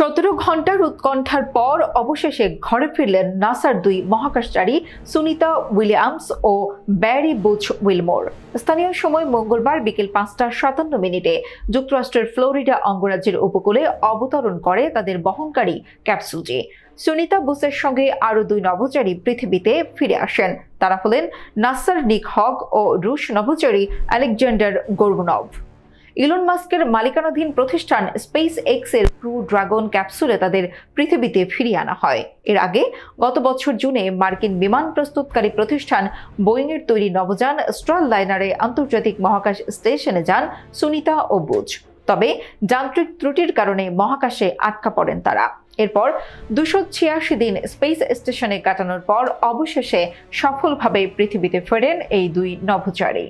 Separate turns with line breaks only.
17 ঘন্টার উৎকণ্ঠার পর অবশেষে ঘরে ফিরলেন নাসার দুই মহাকাশচারী সুনিতা উইলিয়ামস ও ব্যারি বুচ উইলমোর। স্থানীয় সময় মঙ্গলবার বিকেল 5:57 যুক্তরাষ্ট্রের ফ্লোরিডা অঙ্গরাজ্যের উপকূলে অবতরণ করে তাদের বহনকারী ক্যাপসুলটি। সুনিতা বুচের সঙ্গে আরও দুই নভোচারী পৃথিবীতে ফিরে আসেন। তারা হলেন নাসার নিক হগ ও রুশ নভোচারী আলেকজান্ডার গোরবুনভ। ইলন মাস্কের মালিকানাধীন প্রতিষ্ঠান স্পেস এক্স এর ক্রু ড্রাগন ক্যাপসুলে তাদের পৃথিবীতে ফিরিয়ে আনা হয়। এর আগে গত বছর জুনে মার্কিন বিমান প্রস্তুতকারী প্রতিষ্ঠান বোয়িং এর তৈরি নভোযান স্টারলাইনারে আন্তর্জাতিক মহাকাশ স্টেশনে যান সুনিতা ও বুচ। তবে যান্ত্রিক ত্রুটির কারণে মহাকাশে আটকা পড়েন তারা। এরপর 286 দিন স্পেস স্টেশনে কাটানোর পর অবশেষে সফলভাবে পৃথিবীতে ফেরেন এই দুই নভোচারী।